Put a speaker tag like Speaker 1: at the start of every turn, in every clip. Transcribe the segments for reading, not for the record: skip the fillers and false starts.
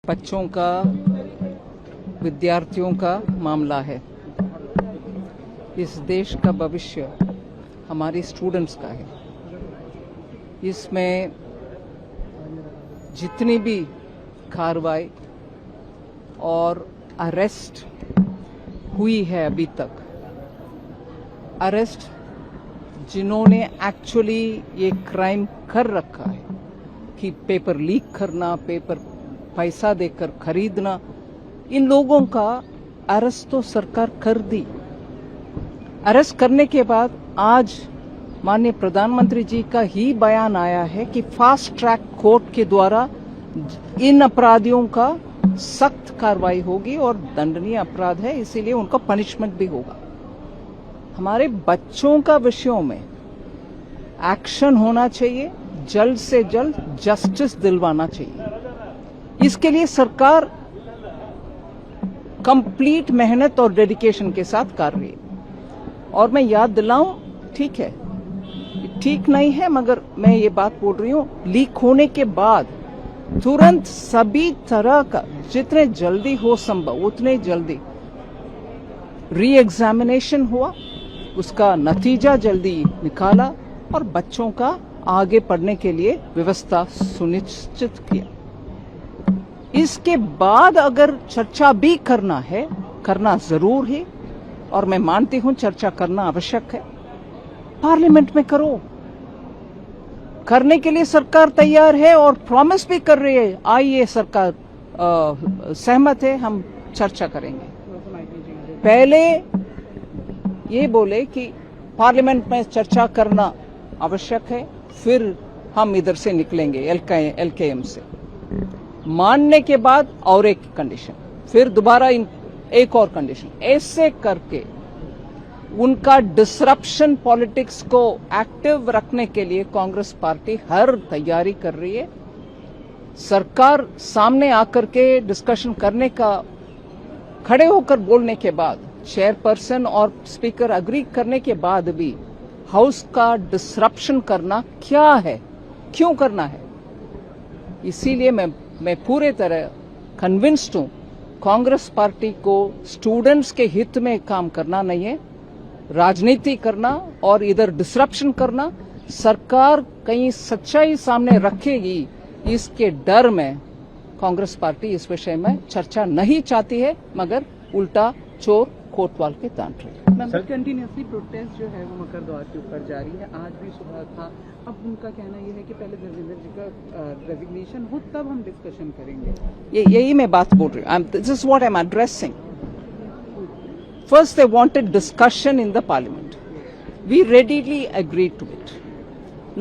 Speaker 1: बच्चों का, विद्यार्थियों का मामला है। इस देश का भविष्य हमारे स्टूडेंट्स का है। इसमें जितनी भी कार्रवाई और अरेस्ट हुई है अभी तक, अरेस्ट जिन्होंने एक्चुअली ये क्राइम कर रखा है कि पेपर लीक करना, पेपर पैसा देकर खरीदना, इन लोगों का अरेस्ट तो सरकार कर दी। अरेस्ट करने के बाद आज माननीय प्रधानमंत्री जी का ही बयान आया है कि फास्ट ट्रैक कोर्ट के द्वारा इन अपराधियों का सख्त कार्रवाई होगी और दंडनीय अपराध है, इसीलिए उनका पनिशमेंट भी होगा। हमारे बच्चों का विषयों में एक्शन होना चाहिए, जल्द से जल्द जस्टिस दिलवाना चाहिए। इसके लिए सरकार कंप्लीट मेहनत और डेडिकेशन के साथ कर रही है। और मैं याद दिलाऊं, ठीक है, ठीक नहीं है, मगर मैं ये बात बोल रही हूं, लीक होने के बाद तुरंत सभी तरह का जितने जल्दी हो संभव उतने जल्दी री एग्जामिनेशन हुआ, उसका नतीजा जल्दी निकाला और बच्चों का आगे पढ़ने के लिए व्यवस्था सुनिश्चित किया। इसके बाद अगर चर्चा भी करना है, करना जरूर है और मैं मानती हूं चर्चा करना आवश्यक है, पार्लियामेंट में करो। करने के लिए सरकार तैयार है और प्रॉमिस भी कर रही है। आइए, सरकार सहमत है, हम चर्चा करेंगे। पहले ये बोले कि पार्लियामेंट में चर्चा करना आवश्यक है, फिर हम इधर से निकलेंगे एलकेएम से। मानने के बाद और एक कंडीशन, फिर दोबारा एक और कंडीशन, ऐसे करके उनका डिसरप्शन पॉलिटिक्स को एक्टिव रखने के लिए कांग्रेस पार्टी हर तैयारी कर रही है। सरकार सामने आकर के डिस्कशन करने का, खड़े होकर बोलने के बाद, चेयरपर्सन और स्पीकर अग्री करने के बाद भी हाउस का डिसरप्शन करना क्या है, क्यों करना है? इसीलिए मैं पूरे तरह कन्विंस्ड हूं, कांग्रेस पार्टी को स्टूडेंट्स के हित में काम करना नहीं है, राजनीति करना और इधर डिसरप्शन करना। सरकार कहीं सच्चाई सामने रखेगी, इसके डर में कांग्रेस पार्टी इस विषय में चर्चा नहीं चाहती है, मगर उल्टा चोर कोतवाल के तांट रही है।
Speaker 2: सर, कंटिन्यूसली प्रोटेस्ट जो है वो मकर द्वार के ऊपर जारी है, आज भी सुबह था। अब उनका कहना यह है कि पहले धर्मेंद्र जी का रेजिग्नेशन हो तब हम डिस्कशन करेंगे।
Speaker 1: यही मैं बात बोल रही हूँ। This is what I am addressing. First, they wanted discussion in the parliament. We readily agreed to it.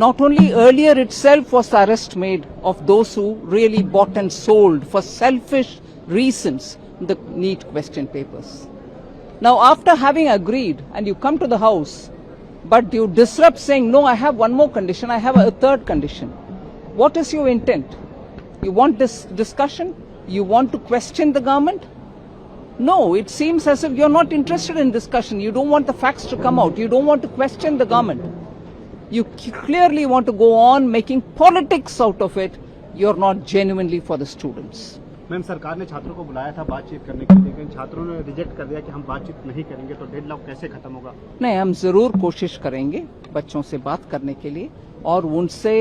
Speaker 1: Not only earlier itself was the arrest made of those who really bought and sold for selfish reasons the NEET question papers. Now, after having agreed and you come to the house, but you disrupt saying, no, I have one more condition, I have a third condition. What is your intent? You want this discussion? You want to question the government? No, it seems as if you're not interested in discussion. You don't want the facts to come out. You don't want to question the government. You clearly want to go on making politics out of it. You're not genuinely for the students.
Speaker 3: Ma'am, सरकार ने छात्रों को बुलाया था बातचीत करने के लिए, लेकिन छात्रों ने रिजेक्ट कर दिया कि हम बातचीत नहीं करेंगे, तो डेडलॉक कैसे खत्म होगा? नहीं,
Speaker 1: हम जरूर कोशिश करेंगे बच्चों से बात करने के लिए और उनसे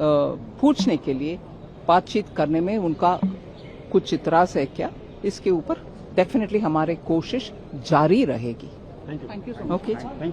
Speaker 1: पूछने के लिए, बातचीत करने में उनका कुछ इतराज है क्या, इसके ऊपर डेफिनेटली हमारी कोशिश जारी रहेगी।
Speaker 3: Thank you.
Speaker 1: Okay,
Speaker 3: thank you.